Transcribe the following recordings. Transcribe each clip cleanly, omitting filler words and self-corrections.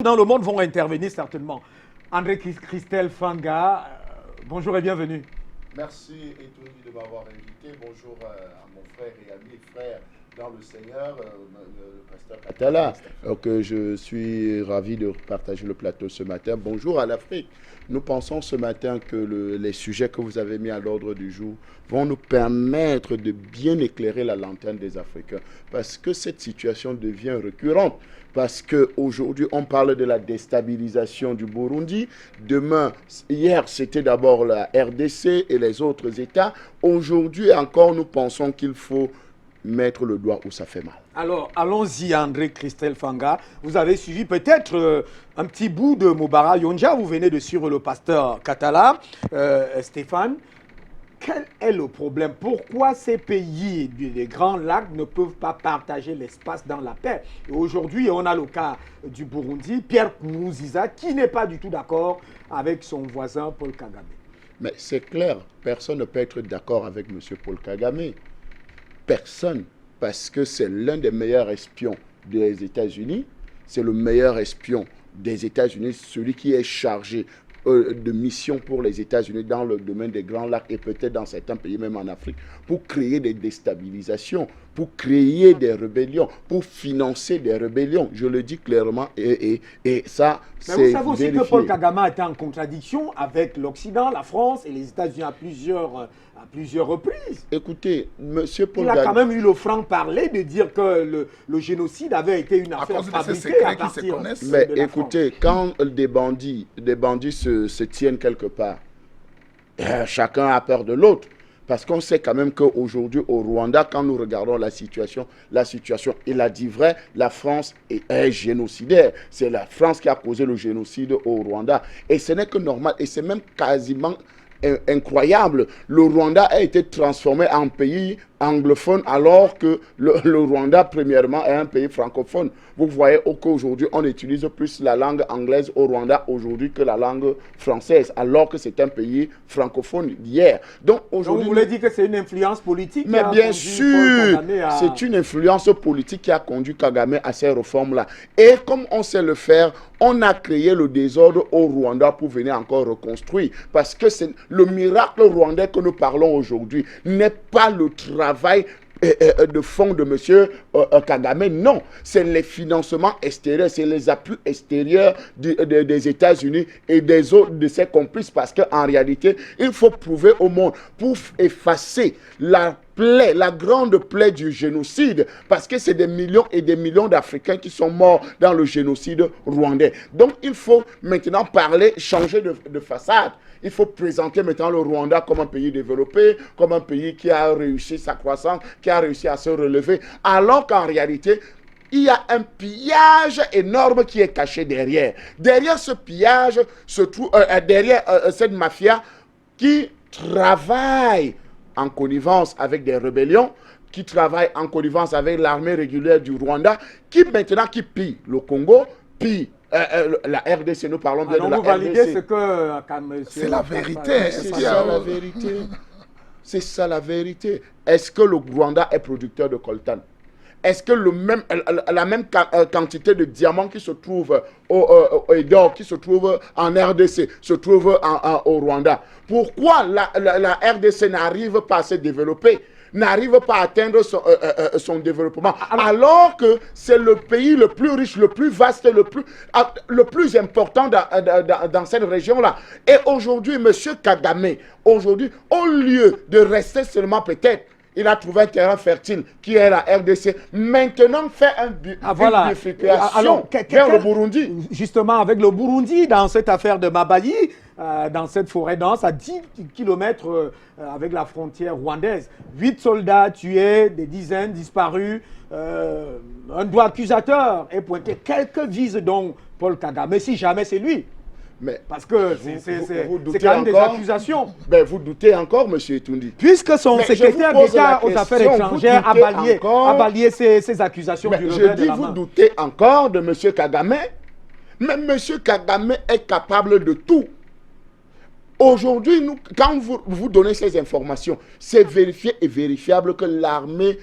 Dans le monde vont intervenir certainement. André Christelle Fanga, bonjour et bienvenue. Merci Etouni de m'avoir invité. Bonjour à mon frère et ami et frère dans le Seigneur, le pasteur Katala, que je suis ravi de partager le plateau ce matin. Bonjour à l'Afrique. Nous pensons ce matin que les sujets que vous avez mis à l'ordre du jour vont nous permettre de bien éclairer la lanterne des Africains. Parce que cette situation devient récurrente. Parce qu'aujourd'hui, on parle de la déstabilisation du Burundi. Hier, c'était d'abord la RDC et les autres États. Aujourd'hui encore, nous pensons qu'il faut mettre le doigt où ça fait mal. Alors, allons-y, André Christelle Fanga. Vous avez suivi peut-être un petit bout de Mobara Yonja. Vous venez de suivre le pasteur Katala, Stéphane. Quel est le problème? Pourquoi ces pays des Grands Lacs ne peuvent pas partager l'espace dans la paix? Et aujourd'hui, on a le cas du Burundi, Pierre Nkurunziza, qui n'est pas du tout d'accord avec son voisin Paul Kagame. Mais c'est clair, personne ne peut être d'accord avec M. Paul Kagame. Personne, parce que c'est l'un des meilleurs espions des États-Unis. C'est le meilleur espion des États-Unis, celui qui est chargé de mission pour les États-Unis dans le domaine des Grands Lacs et peut-être dans certains pays, même en Afrique, pour créer des déstabilisations, pour créer des rébellions, pour financer des rébellions. Je le dis clairement et ça, c'est vérifié. Vous savez aussi que Paul Kagame était en contradiction avec l'Occident, la France et les États-Unis à plusieurs reprises. Écoutez, M. Paul Kagame... Il a quand même eu le franc-parler de dire que le génocide avait été une affaire fabriquée à partir de Mais écoutez, quand des bandits se tiennent quelque part, chacun a peur de l'autre. Parce qu'on sait quand même qu'aujourd'hui, au Rwanda, quand nous regardons la situation, il a dit vrai, la France est génocidaire. C'est la France qui a causé le génocide au Rwanda. Et ce n'est que normal, et c'est même quasiment incroyable. Le Rwanda a été transformé en pays anglophone alors que le Rwanda, premièrement, est un pays francophone. Vous voyez qu'aujourd'hui, on utilise plus la langue anglaise au Rwanda aujourd'hui que la langue française, alors que c'est un pays francophone d'hier. Donc aujourd'hui, vous voulez dire que c'est une influence politique? Mais bien sûr, c'est une influence politique qui a conduit Kagame à ces réformes-là. Et comme on sait le faire, on a créé le désordre au Rwanda pour venir encore reconstruire. Parce que c'est le miracle rwandais que nous parlons aujourd'hui n'est pas le travail de fonds de M. Kagame, non. C'est les financements extérieurs, c'est les appuis extérieurs des États-Unis et des autres de ses complices, parce qu'en réalité, il faut prouver au monde, pour effacer la grande plaie du génocide, parce que c'est des millions et des millions d'Africains qui sont morts dans le génocide rwandais. Donc il faut maintenant parler, changer de façade. Il faut présenter maintenant le Rwanda comme un pays développé, comme un pays qui a réussi sa croissance, qui a réussi à se relever, alors qu'en réalité, il y a un pillage énorme qui est caché derrière. Derrière ce pillage se trouve, derrière cette mafia qui travaille en connivence avec des rébellions, qui travaille en connivence avec l'armée régulière du Rwanda, qui maintenant pille le Congo, pille la RDC, nous parlons bien de la RDC. Vous validez ce que... C'est la vérité. C'est ça la vérité. C'est ça la vérité. Est-ce que le Rwanda est producteur de coltan? Est-ce que la même quantité de diamants qui se trouve et d'or qui se trouve en RDC se trouve au Rwanda? Pourquoi la RDC n'arrive pas à se développer, n'arrive pas à atteindre son développement, alors que c'est le pays le plus riche, le plus vaste, le plus important dans cette région-là? Et aujourd'hui, M. Kagame, aujourd'hui, au lieu de rester seulement peut-être, il a trouvé un terrain fertile qui est la RDC. Maintenant, fait une bifurcation vers le Burundi. Justement, avec le Burundi, dans cette affaire de Mabayi, dans cette forêt dense, à 10 km avec la frontière rwandaise. 8 soldats tués, des dizaines disparus. Un doigt accusateur est pointé. Quelques visent donc Paul Kagame, si jamais c'est lui. Mais parce que c'est quand même des accusations. Ben vous doutez encore, M. Etoundi. Puisque son secrétaire d'État aux affaires étrangères a balayé ces accusations du revers de la main. Vous doutez encore de M. Kagame. Mais M. Kagame est capable de tout. Aujourd'hui, quand vous donnez ces informations, c'est vérifié et vérifiable que l'armée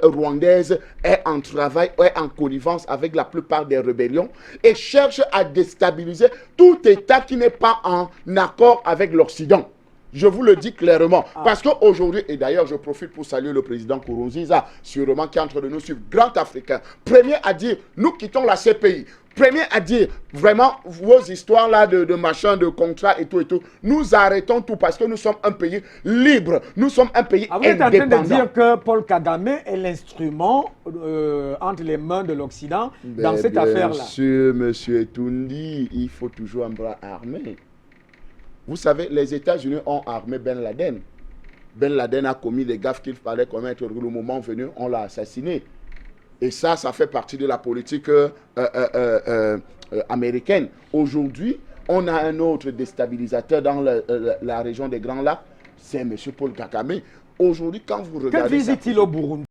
rwandaise est en travail, est en connivence avec la plupart des rébellions et cherche à déstabiliser tout État qui n'est pas en accord avec l'Occident. Je vous le dis clairement. Parce qu'aujourd'hui, et d'ailleurs, je profite pour saluer le président Nkurunziza, sûrement qui est en train de nous suivre, grand Africain. Premier à dire, nous quittons la CPI. Premier à dire, vraiment, vos histoires là de machin, de contrat et tout, nous arrêtons tout parce que nous sommes un pays libre. Nous sommes un pays indépendant. Vous êtes en train de dire que Paul Kagame est l'instrument entre les mains de l'Occident dans cette affaire-là. Bien sûr, monsieur Toundi, il faut toujours un bras armé. Vous savez, les États-Unis ont armé Ben Laden. Ben Laden a commis les gaffes qu'il fallait commettre. Le moment venu, on l'a assassiné. Et ça fait partie de la politique américaine. Aujourd'hui, on a un autre déstabilisateur dans la région des Grands Lacs. C'est M. Paul Kagame. Aujourd'hui, quand vous regardez... Que visite-t-il au Burundi?